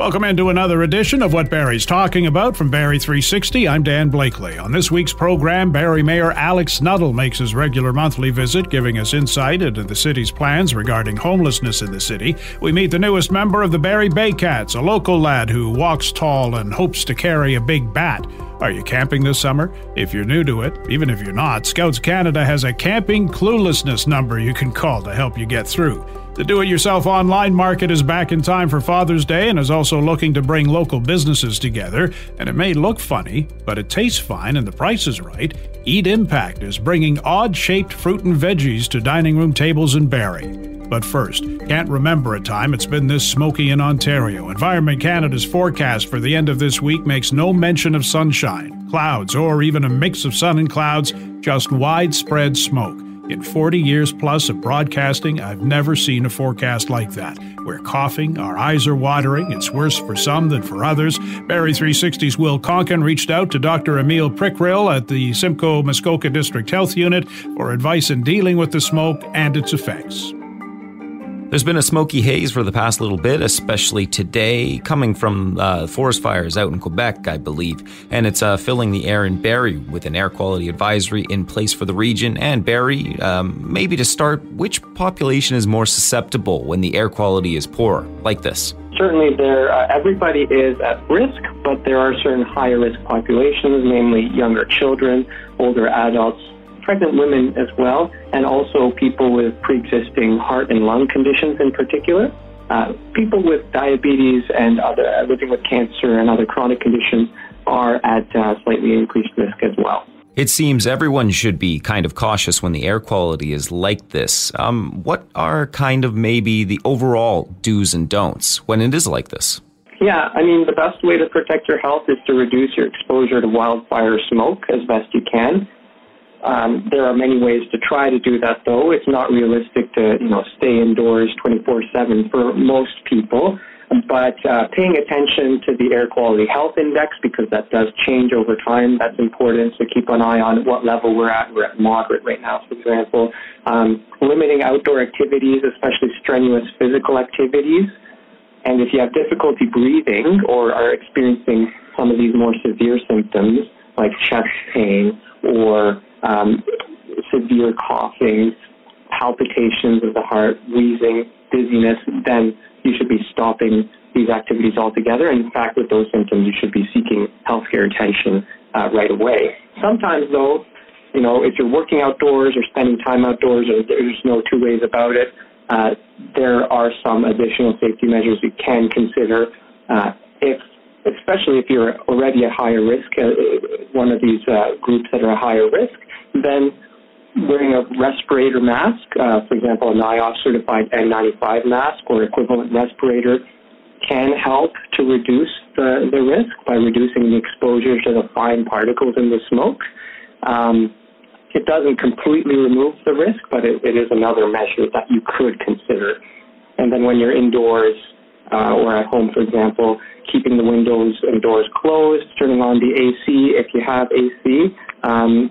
Welcome into another edition of What Barrie's Talking About from Barrie 360. I'm Dan Blakely. On this week's program, Barrie Mayor Alex Nuttall makes his regular monthly visit, giving us insight into the city's plans regarding homelessness in the city. We meet the newest member of the Barrie Baycats, a local lad who walks tall and hopes to carry a big bat. Are you camping this summer? If you're new to it, even if you're not, Scouts Canada has a camping cluelessness number you can call to help you get through. The do-it-yourself online market is back in time for Father's Day and is also looking to bring local businesses together. And it may look funny, but it tastes fine and the price is right. Eat Impact is bringing odd-shaped fruit and veggies to dining room tables in Barrie. But first, can't remember a time it's been this smoky in Ontario. Environment Canada's forecast for the end of this week makes no mention of sunshine, clouds, or even a mix of sun and clouds, just widespread smoke. In 40 years plus of broadcasting, I've never seen a forecast like that. We're coughing, our eyes are watering, it's worse for some than for others. Barrie 360's Will Konken reached out to Dr. Emil Prikryl at the Simcoe Muskoka District Health Unit for advice in dealing with the smoke and its effects. There's been a smoky haze for the past little bit, especially today, coming from forest fires out in Quebec, I believe. And it's filling the air in Barrie with an air quality advisory in place for the region. And Barrie, maybe to start, which population is more susceptible when the air quality is poor, like this? Certainly, everybody is at risk, but there are certain higher risk populations, namely younger children, older adults, pregnant women as well, and also people with pre-existing heart and lung conditions in particular. People with diabetes and other living with cancer and other chronic conditions are at slightly increased risk as well. It seems everyone should be kind of cautious when the air quality is like this. What are kind of maybe the overall do's and don'ts when it is like this? Yeah, I mean, the best way to protect your health is to reduce your exposure to wildfire smoke as best you can. There are many ways to try to do that, though. It's not realistic to, stay indoors 24/7 for most people. But paying attention to the air quality health index, because that does change over time, that's important. So keep an eye on what level we're at. We're at moderate right now, for example. Limiting outdoor activities, especially strenuous physical activities. And if you have difficulty breathing or are experiencing some of these more severe symptoms, like chest pain or severe coughing, palpitations of the heart, wheezing, dizziness, then you should be stopping these activities altogether. And in fact, with those symptoms, you should be seeking healthcare attention right away. Sometimes, though, if you're working outdoors or spending time outdoors, there's no two ways about it, there are some additional safety measures you can consider especially if you're already at higher risk, one of these groups that are at higher risk, then wearing a respirator mask, for example, a NIOSH-certified N95 mask or equivalent respirator, can help to reduce the risk by reducing the exposure to the fine particles in the smoke. It doesn't completely remove the risk, but it is another measure that you could consider. And then when you're indoors or at home, for example, keeping the windows and doors closed, turning on the AC if you have AC,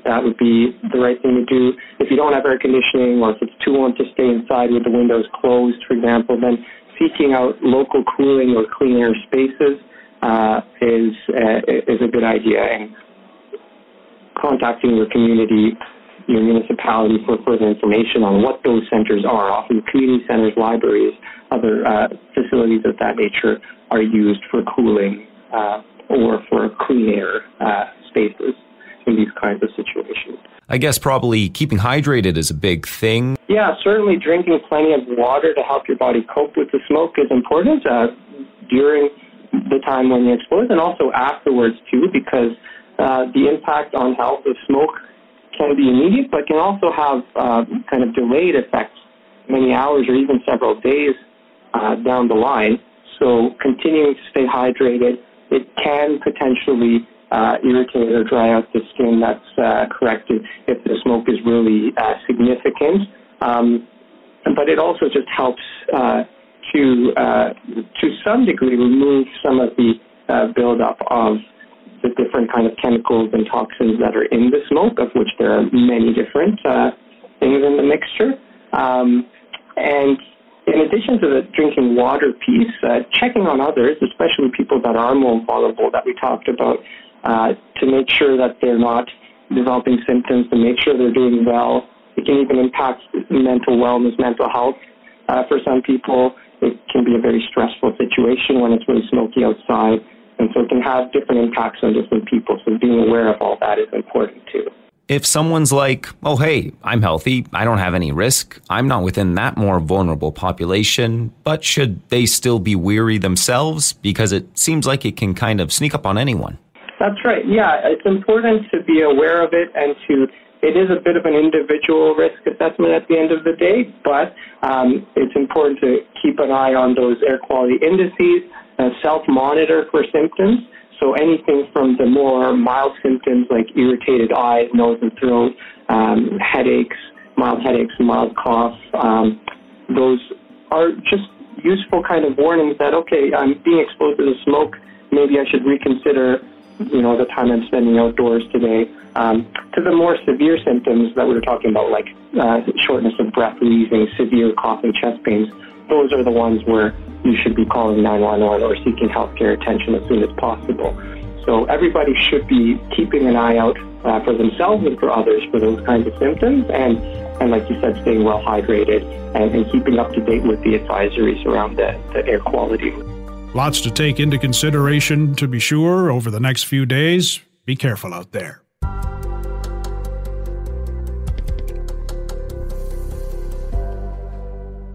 that would be the right thing to do. If you don't have air conditioning or if it's too warm to stay inside with the windows closed, for example, then seeking out local cooling or clean air spaces is a good idea. And contacting your community, your municipality for further information on what those centers are. Often community centers, libraries, other facilities of that nature are used for cooling or for clean air spaces in these kinds of situations. I guess probably keeping hydrated is a big thing. Yeah, certainly drinking plenty of water to help your body cope with the smoke is important during the time when you're exposed and also afterwards too, because the impact on health of smoke can be immediate, but can also have kind of delayed effects many hours or even several days down the line. So continuing to stay hydrated, it can potentially irritate or dry out the skin. That's correct if the smoke is really significant. But it also just helps to some degree remove some of the buildup of the different kind of chemicals and toxins that are in the smoke, of which there are many different things in the mixture. And in addition to the drinking water piece, checking on others, especially people that are more vulnerable that we talked about, to make sure that they're not developing symptoms, to make sure they're doing well. It can even impact mental wellness, mental health. For some people, it can be a very stressful situation when it's really smoky outside, and so it can have different impacts on different people. So being aware of all that is important too. If someone's like, oh, hey, I'm healthy, I don't have any risk, I'm not within that more vulnerable population, but should they still be wary themselves? Because it seems like it can kind of sneak up on anyone. That's right. Yeah, it's important to be aware of it, and it is a bit of an individual risk assessment at the end of the day, but it's important to keep an eye on those air quality indices, self-monitor for symptoms. So anything from the more mild symptoms like irritated eyes, nose and throat, headaches, mild cough, those are just useful kind of warnings that, okay, I'm being exposed to the smoke, maybe I should reconsider, the time I'm spending outdoors today. To the more severe symptoms that we were talking about, like shortness of breath, wheezing, severe coughing, chest pains, those are the ones where you should be calling 911 or seeking healthcare attention as soon as possible. So everybody should be keeping an eye out for themselves and for others for those kinds of symptoms, and like you said, staying well hydrated and keeping up to date with the advisories around the air quality. Lots to take into consideration, to be sure, over the next few days. Be careful out there.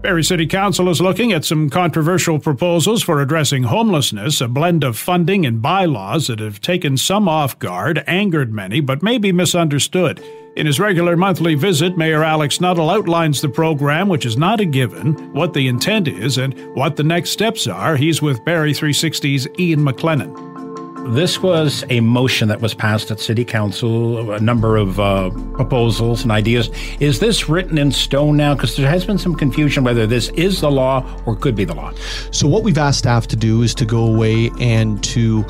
Barrie City Council is looking at some controversial proposals for addressing homelessness, a blend of funding and bylaws that have taken some off guard, angered many, but may be misunderstood. In his regular monthly visit, Mayor Alex Nuttall outlines the program, which is not a given, what the intent is, and what the next steps are. He's with Barrie 360's Ian McLennan. This was a motion that was passed at City Council, a number of proposals and ideas. Is this written in stone now? Because there has been some confusion whether this is the law or could be the law. So what we've asked staff to do is to go away and to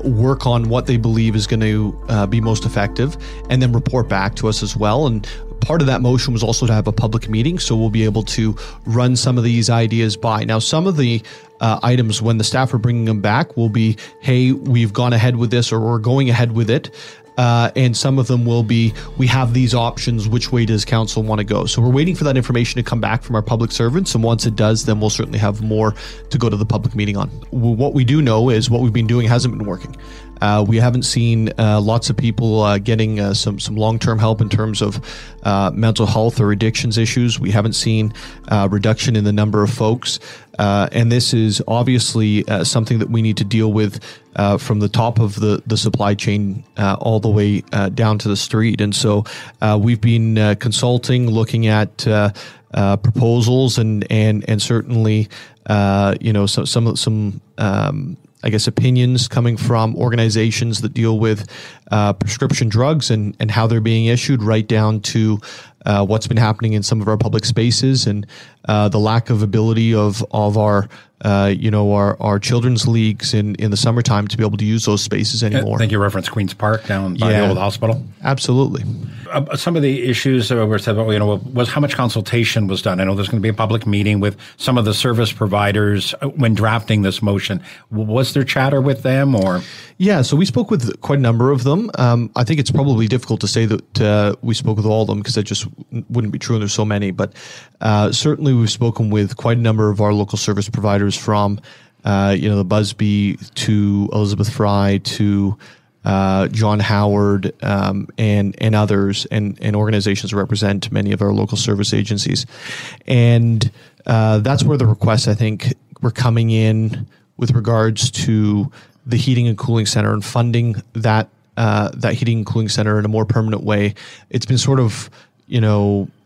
work on what they believe is going to be most effective, and then report back to us as well. And part of that motion was also to have a public meeting, so we'll be able to run some of these ideas by. Now, some of the items, when the staff are bringing them back, will be, hey, we've gone ahead with this, or we're going ahead with it. And some of them will be, we have these options, which way does council want to go? So we're waiting for that information to come back from our public servants, and once it does, then we'll certainly have more to go to the public meeting on. What we do know is what we've been doing hasn't been working. We haven't seen lots of people getting some long-term help in terms of mental health or addictions issues. We haven't seen reduction in the number of folks. And this is obviously something that we need to deal with from the top of the supply chain all the way down to the street. And so we've been consulting, looking at proposals and certainly some I guess opinions coming from organizations that deal with prescription drugs and how they're being issued, right down to what's been happening in some of our public spaces and the lack of ability of our children's leagues in the summertime to be able to use those spaces anymore. I think you referenced Queen's Park down by the old hospital. Absolutely. Some of the issues that were said, was how much consultation was done. I know there's going to be a public meeting with some of the service providers when drafting this motion. Was there chatter with them or? Yeah, so we spoke with quite a number of them. I think it's probably difficult to say that we spoke with all of them because that just wouldn't be true, and there's so many. But certainly we've spoken with quite a number of our local service providers from, the Busby to Elizabeth Fry to John Howard and others and organizations that represent many of our local service agencies. And that's where the requests, I think, were coming in with regards to the heating and cooling center and funding that heating and cooling center in a more permanent way. It's been sort of,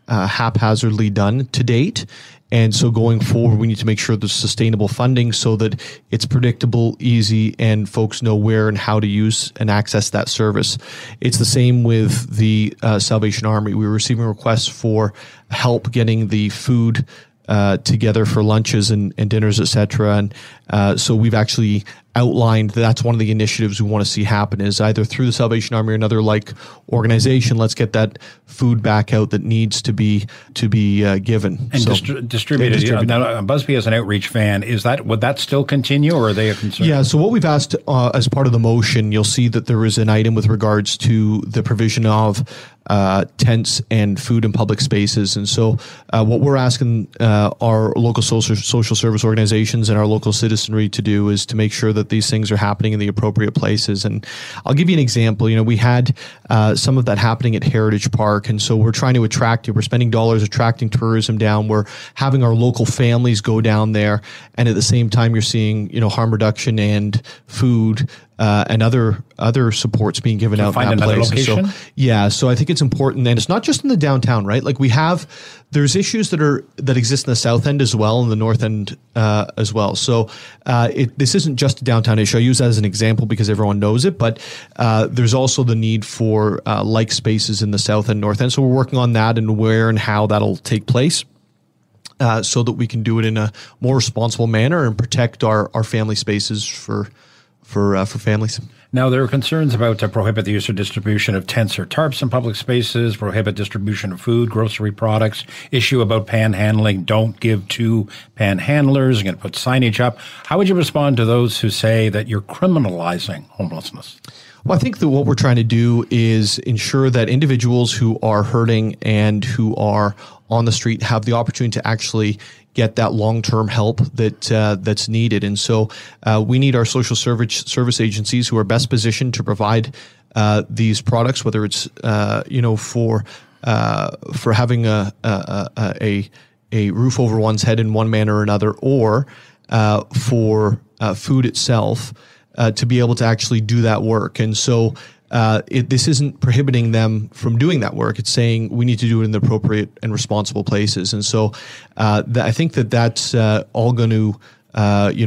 haphazardly done to date. And so going forward, we need to make sure there's sustainable funding so that it's predictable, easy, and folks know where and how to use and access that service. It's the same with the Salvation Army. We were receiving requests for help getting the food together for lunches and dinners, etc. And so we've actually outlined that's one of the initiatives we want to see happen, is either through the Salvation Army or another like organization, let's get that food back out that needs to be given and distributed. Now, Busby, as an outreach fan, would that still continue, or are they a concern? Yeah. So what we've asked as part of the motion, you'll see that there is an item with regards to the provision of tents and food in public spaces. And so what we're asking our local social service organizations and our local citizenry to do is to make sure that these things are happening in the appropriate places. And I'll give you an example. We had some of that happening at Heritage Park. And so we're trying to attract it. We're spending dollars attracting tourism down. We're having our local families go down there. And at the same time, you're seeing, harm reduction and food and other supports being given out in that place. Location? So I think it's important, and it's not just in the downtown, right? Like there's issues that exist in the south end as well, and the north end as well. So this isn't just a downtown issue. I use that as an example because everyone knows it, but there's also the need for like spaces in the south and north end. So we're working on that and where and how that'll take place. So that we can do it in a more responsible manner and protect our family spaces for families. Now, there are concerns about prohibit the use or distribution of tents or tarps in public spaces, prohibit distribution of food, grocery products, issue about panhandling, don't give to panhandlers, you're going to put signage up. How would you respond to those who say that you're criminalizing homelessness? Well, I think that what we're trying to do is ensure that individuals who are hurting and who are on the street have the opportunity to actually get that long-term help that's needed. And so we need our social service agencies who are best positioned to provide these products, whether it's for having a roof over one's head in one manner or another, or for food itself, to be able to actually do that work. And so this isn't prohibiting them from doing that work. It's saying we need to do it in the appropriate and responsible places. And so I think that's all going to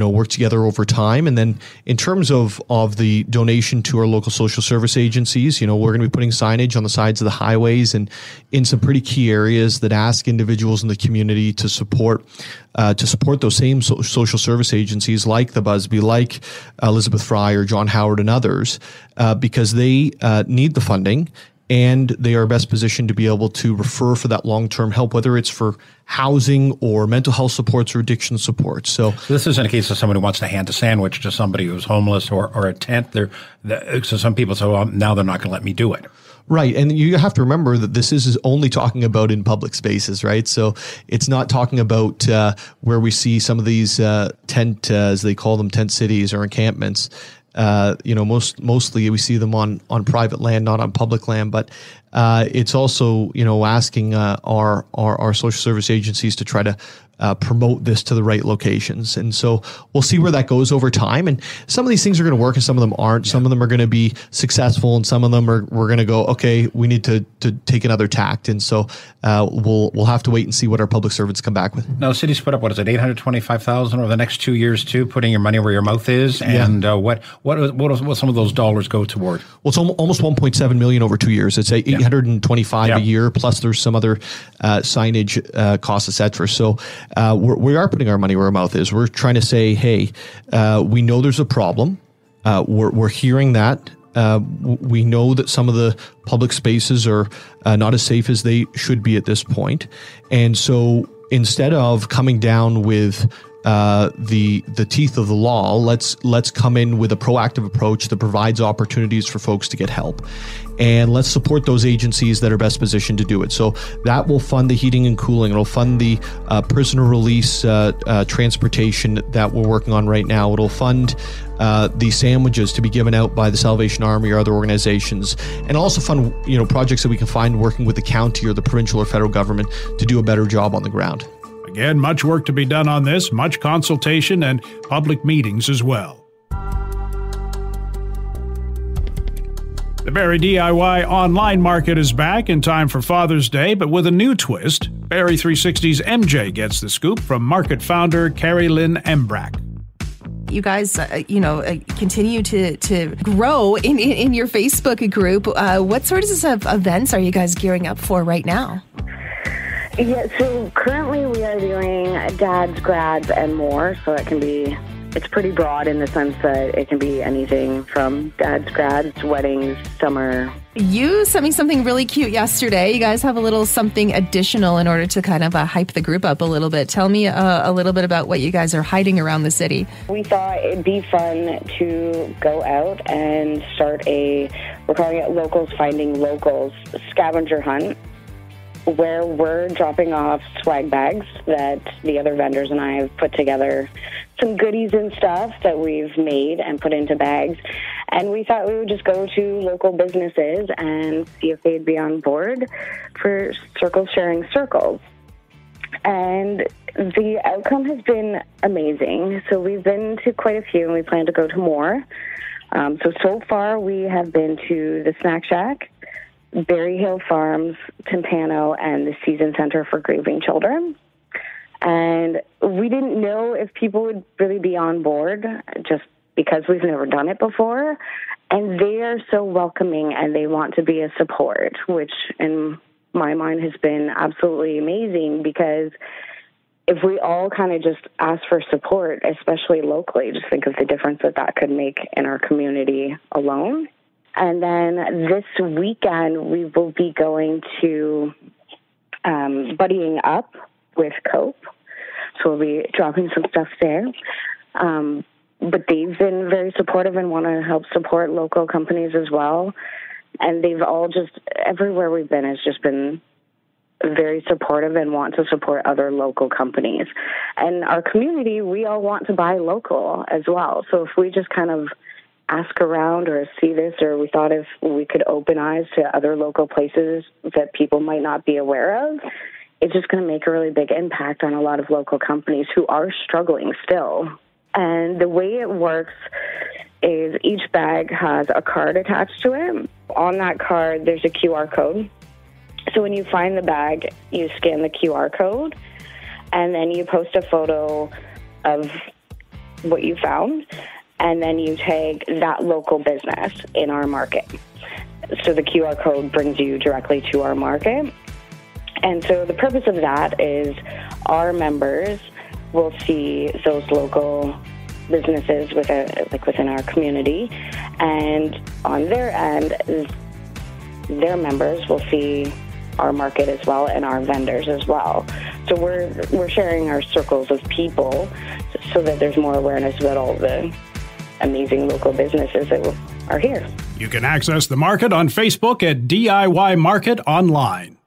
work together over time. And then in terms of the donation to our local social service agencies, we're going to be putting signage on the sides of the highways and in some pretty key areas that ask individuals in the community to support those same social service agencies like the Busby, like Elizabeth Fry or John Howard and others, because they need the funding. And they are best positioned to be able to refer for that long-term help, whether it's for housing or mental health supports or addiction supports. So this isn't a case of someone who wants to hand a sandwich to somebody who's homeless or a tent. So some people say, well, now they're not going to let me do it. Right. And you have to remember that this is only talking about in public spaces, right? So it's not talking about where we see some of these tent, as they call them, tent cities or encampments. Mostly we see them on private land, not on public land, but it's also, asking our social service agencies to try to promote this to the right locations. And so we'll see where that goes over time. And some of these things are going to work and some of them aren't. Yeah. Some of them are going to be successful and some of them we're going to go, okay, we need to take another tact. And so we'll have to wait and see what our public servants come back with. Now, the city's put up, $825,000 over the next 2 years too, putting your money where your mouth is. And what some of those dollars go toward? Well, it's almost $1.7 million over 2 years. It's $825 a year, plus there's some other signage costs, et cetera. So we are putting our money where our mouth is. We're trying to say, hey, we know there's a problem. We're hearing that. We know that some of the public spaces are not as safe as they should be at this point. And so instead of coming down with the teeth of the law, let's come in with a proactive approach that provides opportunities for folks to get help. And let's support those agencies that are best positioned to do it. So that will fund the heating and cooling. It'll fund the prisoner release transportation that we're working on right now. It'll fund the sandwiches to be given out by the Salvation Army or other organizations, and also fund projects that we can find working with the county or the provincial or federal government to do a better job on the ground. Again, much work to be done on this, much consultation and public meetings as well. The Barrie DIY online market is back in time for Father's Day, but with a new twist. Barrie 360's MJ gets the scoop from market founder Carrie Lynn Embrack. You guys, continue to grow in your Facebook group. What sorts of events are you guys gearing up for right now? Yeah, so currently we are doing dads, grads, and more. So it can be It's pretty broad in the sense that it can be anything from dad's grads, weddings, summer. You sent me something really cute yesterday. You guys have a little something additional in order to kind of hype the group up a little bit. Tell me a little bit about what you guys are hiding around the city. We thought it'd be fun to go out and start we're calling it Locals Finding Locals scavenger hunt, where we're dropping off swag bags that the other vendors and I have put together, some goodies and stuff that we've made and put into bags. And we thought we would just go to local businesses and see if they'd be on board for Circles Sharing Circles. And the outcome has been amazing. So we've been to quite a few, and we plan to go to more. So far we have been to the Snack Shack, Berry Hill Farms, Timpano, and the Season Center for Grieving Children. And we didn't know if people would really be on board just because we've never done it before. And they are so welcoming, and they want to be a support, which in my mind has been absolutely amazing, because if we all kind of just ask for support, especially locally, just think of the difference that could make in our community alone. And then this weekend, we will be going to buddying up with Cope. So we'll be dropping some stuff there. But they've been very supportive and want to help support local companies as well. And they've all everywhere we've been has just been very supportive and want to support other local companies. And our community, we all want to buy local as well. So if we just kind of ask around or see this, or we thought if we could open eyes to other local places that people might not be aware of, it's just going to make a really big impact on a lot of local companies who are struggling still. And the way it works is each bag has a card attached to it. On that card, there's a QR code. So when you find the bag, you scan the QR code, and then you post a photo of what you found, and then you tag that local business in our market. So the QR code brings you directly to our market. And so the purpose of that is our members will see those local businesses within our community, and on their end, their members will see our market as well and our vendors as well. So we're sharing our circles of people so that there's more awareness about all the amazing local businesses that are here. You can access the market on Facebook at DIY Market Online.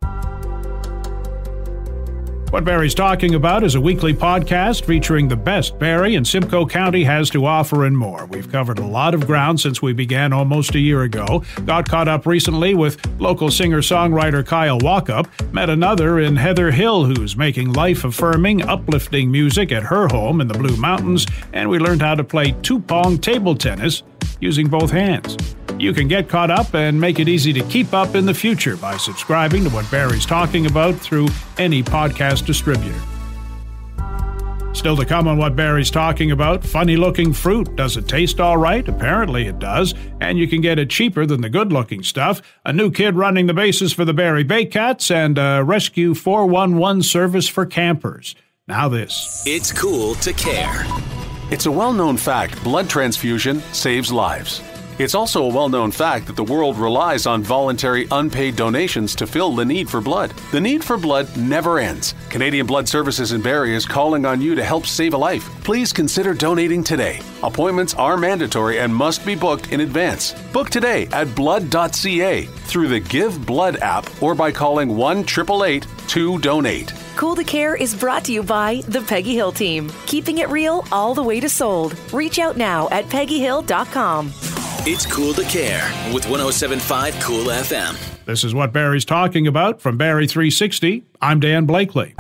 What Barrie's Talking About is a weekly podcast featuring the best Barrie and Simcoe County has to offer and more. We've covered a lot of ground since we began almost a year ago. Got caught up recently with local singer-songwriter Kyle Walkup. Met another in Heather Hill who's making life-affirming, uplifting music at her home in the Blue Mountains. And we learned how to play two-pong table tennis using both hands. You can get caught up and make it easy to keep up in the future by subscribing to What Barrie's Talking About through any podcast distributor. Still to come on What Barrie's Talking About, funny-looking fruit. Does it taste all right? Apparently it does, and you can get it cheaper than the good-looking stuff. A new kid running the bases for the Barrie Baycats, and a Rescue 411 service for campers. Now this. It's cool to care. It's a well-known fact blood transfusion saves lives. It's also a well-known fact that the world relies on voluntary unpaid donations to fill the need for blood. The need for blood never ends. Canadian Blood Services in Barrie is calling on you to help save a life. Please consider donating today. Appointments are mandatory and must be booked in advance. Book today at blood.ca through the Give Blood app or by calling 1-888-2-DONATE. Cool to Care is brought to you by the Peggy Hill team. Keeping it real all the way to sold. Reach out now at peggyhill.com. It's cool to care with 107.5 Cool FM. This is What Barrie's Talking About from Barrie 360. I'm Dan Blakely.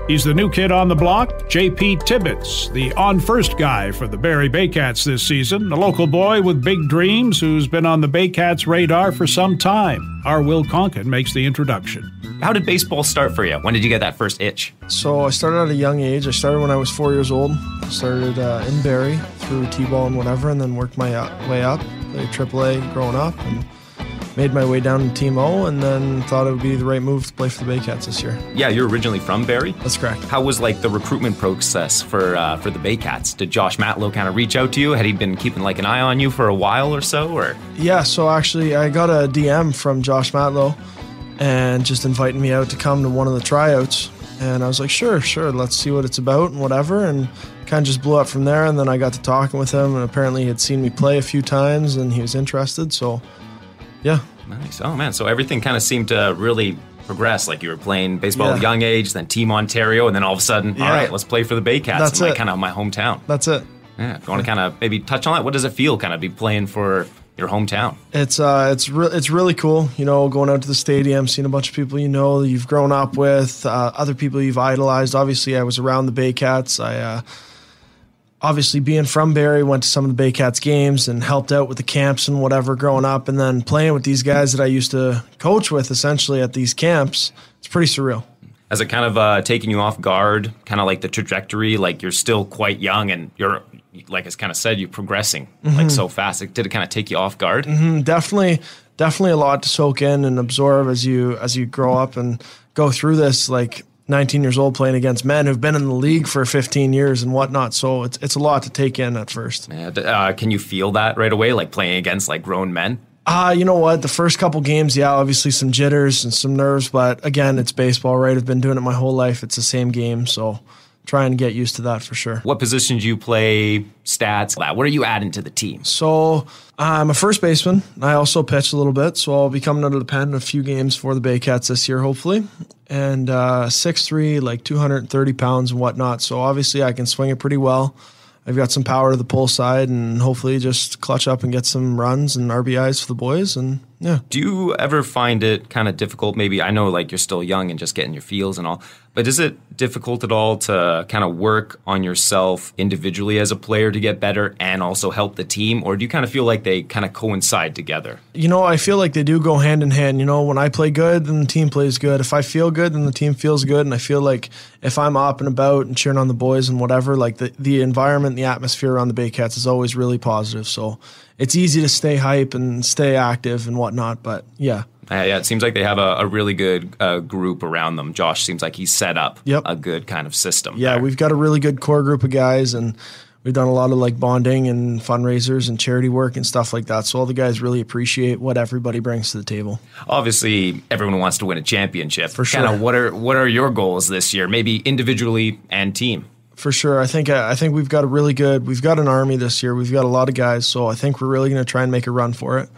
He's the new kid on the block, JP Tibbits, the on-first guy for the Barrie Baycats this season, a local boy with big dreams who's been on the Baycats' radar for some time. Our Will Konken makes the introduction. How did baseball start for you? When did you get that first itch? So I started at a young age. I started when I was 4 years old. I started in Barrie through T-ball and whatever, and then worked my way up. Played AAA growing up, and made my way down to Team O, and then thought it would be the right move to play for the Baycats this year. Yeah, you're originally from Barrie? That's correct. How was like the recruitment process for the Baycats? Did Josh Matlow kind of reach out to you? Had he been keeping like an eye on you for a while or so? Or Yeah, so actually I got a DM from Josh Matlow and just inviting me out to come to one of the tryouts. And I was like, sure, let's see what it's about and whatever. And kind of just blew up from there. And then I got to talking with him, and apparently he had seen me play a few times and he was interested. So, yeah. Nice. Oh, man. So everything kind of seemed to really progress. Like you were playing baseball at a young age, then Team Ontario, and then all of a sudden, all right, let's play for the Baycats. That's in it. Kind of my hometown. That's it. Yeah. If you want to kind of maybe touch on that, what does it feel kind of be playing for your hometown? It's really cool, going out to the stadium, seeing a bunch of people you've grown up with, other people you've idolized. Obviously, I was around the Baycats. I obviously, being from Barrie, went to some of the Baycats games and helped out with the camps and whatever growing up, and then playing with these guys that I used to coach with essentially at these camps. It's pretty surreal. Has it kind of taken you off guard, kind of like the trajectory, like you're still quite young and you're, like it's kind of said, you're progressing like so fast. Did it kind of take you off guard? Definitely a lot to soak in and absorb as you grow up and go through this, like 19 years old playing against men who've been in the league for 15 years and whatnot. So it's a lot to take in at first. Yeah, can you feel that right away, like playing against like grown men? You know what? The first couple games, obviously some jitters and some nerves, but again, it's baseball, right? I've been doing it my whole life. It's the same game, so try and get used to that for sure. What position do you play, stats, that? What are you adding to the team? So I'm a first baseman. I also pitch a little bit, so I'll be coming out of the pen in a few games for the Baycats this year, hopefully. And 6'3", like 230 pounds and whatnot, so obviously I can swing it pretty well. I've got some power to the pull side and hopefully just clutch up and get some runs and RBIs for the boys. And yeah. Do you ever find it kind of difficult? Maybe I know like you're still young and just getting your feels and all, but is it difficult at all to kind of work on yourself individually as a player to get better and also help the team? Or do you kind of feel like they kind of coincide together? I feel like they do go hand in hand. When I play good, then the team plays good. If I feel good, then the team feels good. And I feel like if I'm up and about and cheering on the boys and whatever, like the environment, the atmosphere around the Baycats is always really positive. So it's easy to stay hype and stay active and whatnot. But yeah. Yeah, it seems like they have a really good group around them. Josh seems like he's set up a good kind of system. Yeah, we've got a really good core group of guys, and we've done a lot of like bonding and fundraisers and charity work and stuff like that. So all the guys really appreciate what everybody brings to the table. Obviously, everyone wants to win a championship. For sure. Kind of what are your goals this year, maybe individually and team? For sure. I think we've got we've got an army this year. We've got a lot of guys, so I think we're really going to try and make a run for it.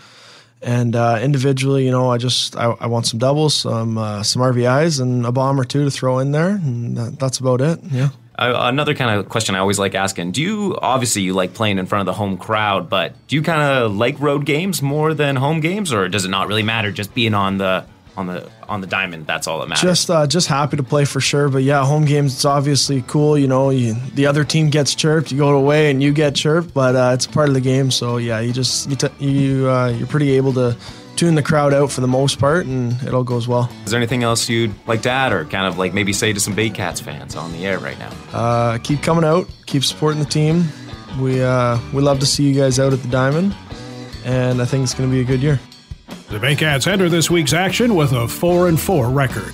And individually, I want some doubles, some RBIs, and a bomb or two to throw in there, and that's about it. Yeah. Another kind of question I always like asking: you like playing in front of the home crowd, but do you kind of like road games more than home games, or does it not really matter? Just being on the diamond, that's all that matters. Just happy to play for sure, but yeah, home games, it's obviously cool. The other team gets chirped, you go away and you get chirped, but it's part of the game. So yeah, you're pretty able to tune the crowd out for the most part, and it all goes well. Is there anything else you'd like to add, or kind of like maybe say to some Baycats fans on the air right now? Keep coming out, keep supporting the team. We love to see you guys out at the diamond, and I think it's going to be a good year. The Baycats enter this week's action with a 4-4 record.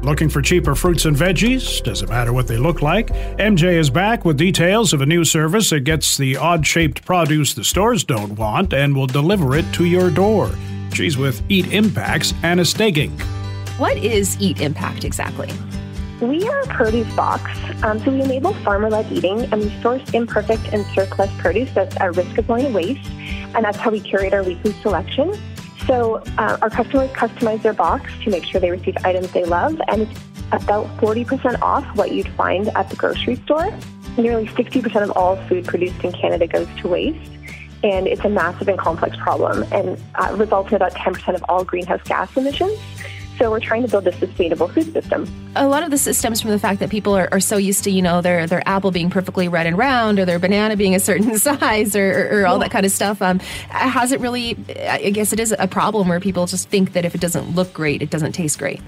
Looking for cheaper fruits and veggies? Doesn't matter what they look like. MJ is back with details of a new service that gets the odd-shaped produce the stores don't want and will deliver it to your door. She's with Eat Impact's Anna Steging. What is Eat Impact exactly? We are a produce box, so we enable farmer-led eating, and we source imperfect and surplus produce that's at risk of going to waste, and that's how we curate our weekly selection. So our customers customize their box to make sure they receive items they love, and it's about 40% off what you'd find at the grocery store. Nearly 60% of all food produced in Canada goes to waste, and it's a massive and complex problem, and results in about 10% of all greenhouse gas emissions. So we're trying to build a sustainable food system. A lot of the systems from the fact that people are so used to, their apple being perfectly red and round, or their banana being a certain size, or all that kind of stuff. Has it really, I guess it is a problem where people just think that if it doesn't look great, it doesn't taste great.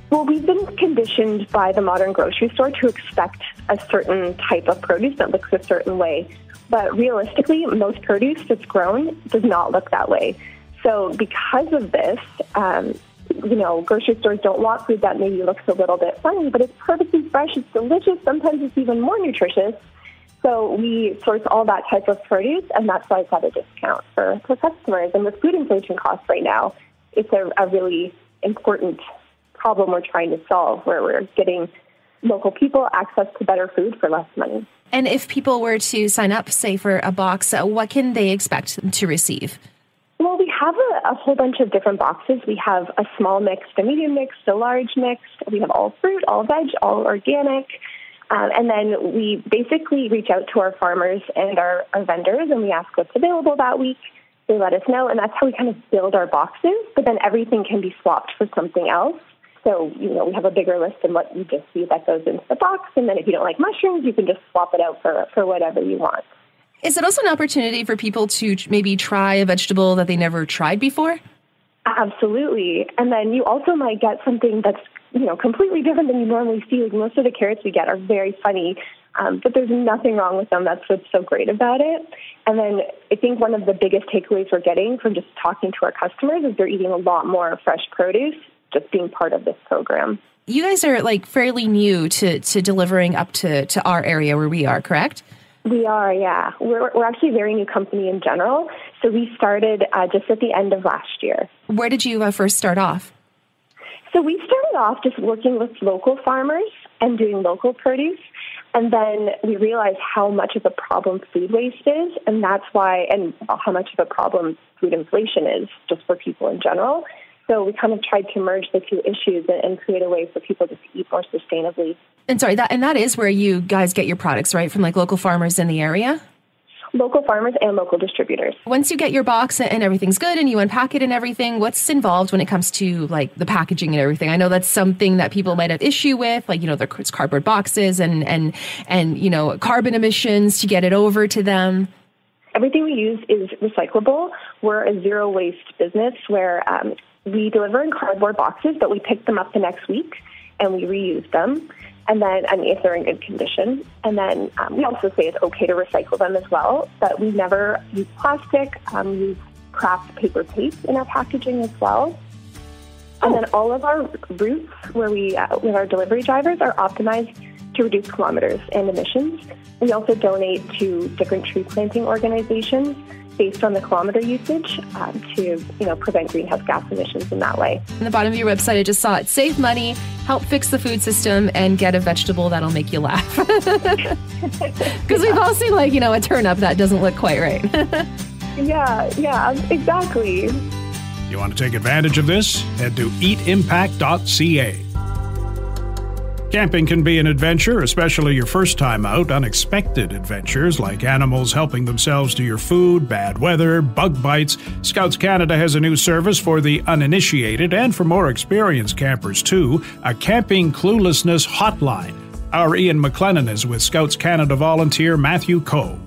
Well, we've been conditioned by the modern grocery store to expect a certain type of produce that looks a certain way. But realistically, most produce that's grown does not look that way. So because of this, grocery stores don't want food that maybe looks a little bit funny, but it's perfectly fresh, it's delicious, sometimes it's even more nutritious. So we source all that type of produce, and that's why it's at a discount for customers. And with food inflation costs right now, it's a really important problem we're trying to solve, where we're getting local people access to better food for less money. And if people were to sign up, say, for a box, what can they expect to receive? Well, we have a whole bunch of different boxes. We have a small mixed, a medium mixed, a large mixed. We have all fruit, all veg, all organic. And then we basically reach out to our farmers and our vendors, and we ask what's available that week. They let us know, and that's how we kind of build our boxes. But then everything can be swapped for something else. So, we have a bigger list than what you just see that goes into the box. And then if you don't like mushrooms, you can just swap it out for whatever you want. Is it also an opportunity for people to maybe try a vegetable that they never tried before? Absolutely. And then you also might get something that's, completely different than you normally see. Like most of the carrots we get are very funny, but there's nothing wrong with them. That's what's so great about it. And then I think one of the biggest takeaways we're getting from just talking to our customers is they're eating a lot more fresh produce, just being part of this program. You guys are fairly new to delivering up to our area where we are, correct? We are, yeah. We're actually a very new company in general. So we started just at the end of last year. Where did you first start off? So we started off just working with local farmers and doing local produce. And then we realized how much of a problem food waste is. And that's why, and how much of a problem food inflation is just for people in general. So we kind of tried to merge the two issues and create a way for people to eat more sustainably. And sorry, that is where you guys get your products, right? From local farmers in the area? Local farmers and local distributors. Once you get your box and everything's good and you unpack it and everything, what's involved when it comes to the packaging and everything? I know that's something that people might have issue with, there's cardboard boxes and carbon emissions to get it over to them. Everything we use is recyclable. We're a zero waste business where we deliver in cardboard boxes, but we pick them up the next week and we reuse them. And then, if they're in good condition. And then we also say it's okay to recycle them as well, but we never use plastic. We use craft paper tape in our packaging as well. And then all of our routes where we, with our delivery drivers, are optimized to reduce kilometers and emissions. We also donate to different tree planting organizations based on the kilometer usage to prevent greenhouse gas emissions in that way. On the bottom of your website, I just saw it: save money, help fix the food system, and get a vegetable that'll make you laugh. Because we've all seen a turnip that doesn't look quite right. Yeah, exactly. You want to take advantage of this? Head to eatimpact.ca. Camping can be an adventure, especially your first time out. Unexpected adventures like animals helping themselves to your food, bad weather, bug bites. Scouts Canada has a new service for the uninitiated and for more experienced campers too, a camping cluelessness hotline. Our Ian McLennan is with Scouts Canada volunteer Matthew Coe.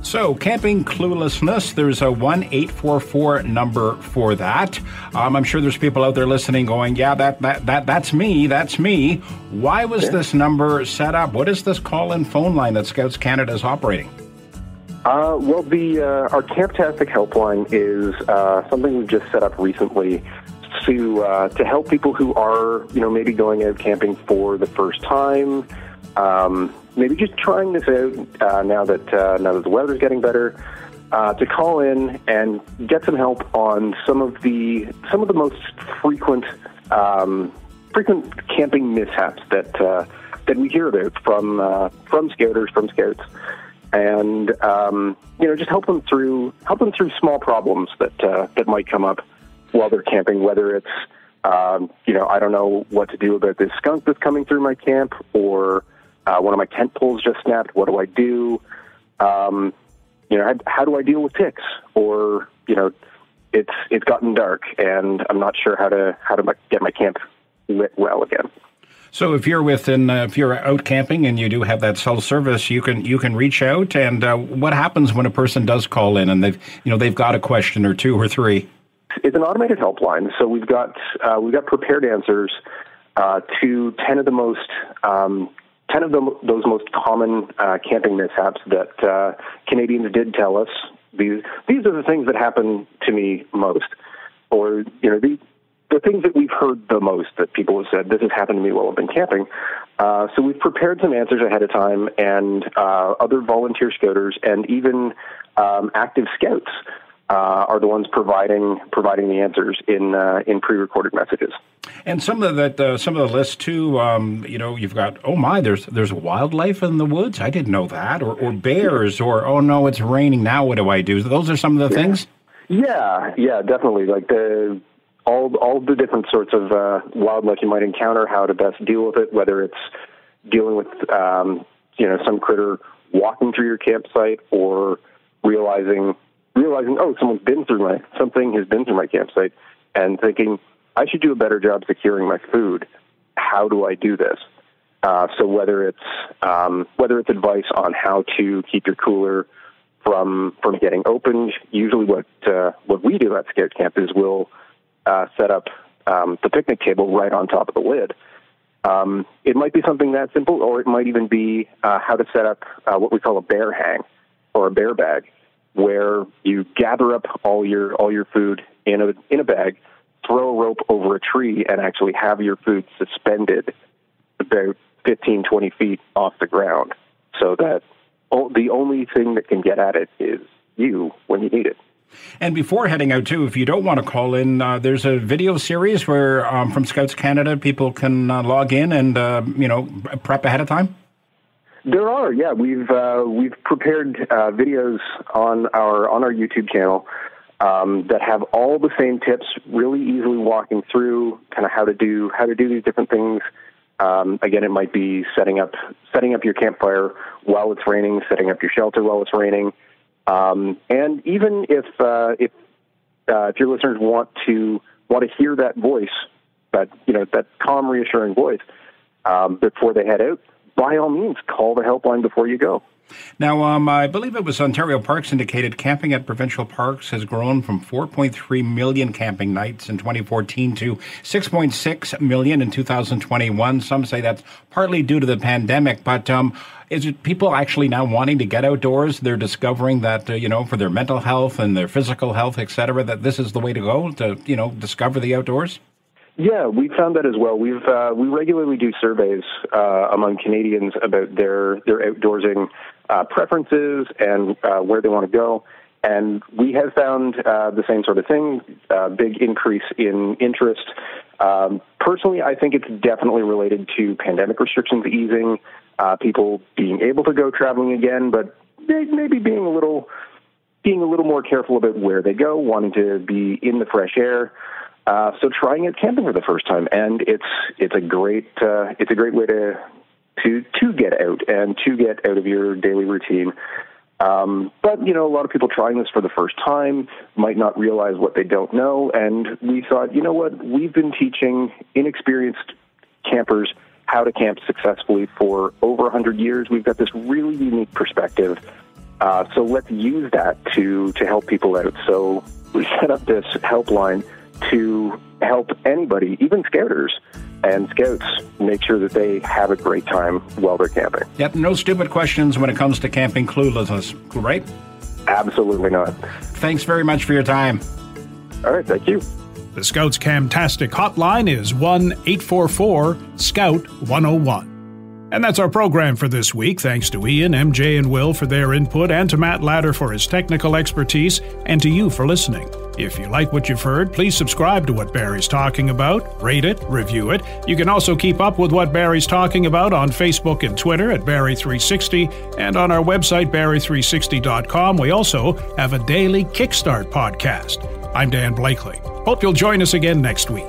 So, camping cluelessness, there's a 1-844 number for that. I'm sure there's people out there listening going, yeah, that's me. Why was this number set up? What is this call-in phone line that Scouts Canada is operating? Our Camptastic helpline is something we've just set up recently to help people who are, maybe going out camping for the first time, maybe just trying this out now that the weather's getting better, to call in and get some help on some of the most frequent camping mishaps that we hear about from scouts, and just help them through small problems that might come up while they're camping, whether it's I don't know what to do about this skunk that's coming through my camp, or one of my tent poles just snapped. What do I do? How do I deal with ticks? Or it's gotten dark and I'm not sure how to get my camp lit well again. So if you're out camping and you do have that cell service, you can reach out. And what happens when a person does call in and they've got a question or two or three? It's an automated helpline, so we've got prepared answers to 10 of the most kind of those most common camping mishaps that Canadians did tell us. These are the things that happen to me most, or the things that we've heard the most that people have said, this has happened to me while I've been camping. So we've prepared some answers ahead of time, and other volunteer scouters and even active scouts are the ones providing the answers in pre-recorded messages. And some of the lists too. You've got there's wildlife in the woods. I didn't know that, or bears, or oh no, it's raining now. What do I do? Those are some of the things. Yeah, definitely. Like all the different sorts of wildlife you might encounter, how to best deal with it, whether it's dealing with some critter walking through your campsite, or realizing something has been through my campsite, and thinking I should do a better job securing my food. How do I do this? So whether it's advice on how to keep your cooler from getting opened, usually what we do at Scout Camp is we'll set up the picnic table right on top of the lid. It might be something that simple, or it might even be how to set up what we call a bear hang or a bear bag, where you gather up all your food in a bag, throw a rope over a tree, and actually have your food suspended about 15, 20 feet off the ground, so that the only thing that can get at it is you when you need it. And before heading out, too, if you don't want to call in, there's a video series where from Scouts Canada, people can log in and prep ahead of time. There are, yeah. We've prepared videos on our YouTube channel that have all the same tips, really easily walking through kind of how to do these different things. Again, it might be setting up your campfire while it's raining, setting up your shelter while it's raining, and even if your listeners want to hear that voice, that calm, reassuring voice before they head out, by all means, call the helpline before you go. Now, I believe it was Ontario Parks indicated camping at provincial parks has grown from 4.3 million camping nights in 2014 to 6.6 million in 2021. Some say that's partly due to the pandemic, but is it people actually now wanting to get outdoors? They're discovering that, for their mental health and their physical health, et cetera, that this is the way to go to, discover the outdoors? Yeah, we found that as well. We regularly do surveys among Canadians about their outdoorsing preferences and where they want to go, and we have found the same sort of thing. Big increase in interest. Personally, I think it's definitely related to pandemic restrictions easing, people being able to go traveling again, but maybe being a little more careful about where they go, wanting to be in the fresh air. So trying it camping for the first time, and it's a great way to get out and to get out of your daily routine. But a lot of people trying this for the first time might not realize what they don't know, and we thought, we've been teaching inexperienced campers how to camp successfully for over 100 years. We've got this really unique perspective, so let's use that to help people out. So we set up this helpline to help anybody, even scouters and scouts, make sure that they have a great time while they're camping. Yep, no stupid questions when it comes to camping cluelessness, right? Absolutely not. Thanks very much for your time. All right, thank you. The Scouts Camtastic hotline is 1-844-SCOUT-101. And that's our program for this week. Thanks to Ian, MJ, and Will for their input, and to Matt Ladder for his technical expertise, and to you for listening. If you like what you've heard, please subscribe to What Barrie's Talking About, rate it, review it. You can also keep up with What Barrie's Talking About on Facebook and Twitter at Barrie360, and on our website, Barrie360.com. We also have a daily Kickstart podcast. I'm Dan Blakely. Hope you'll join us again next week.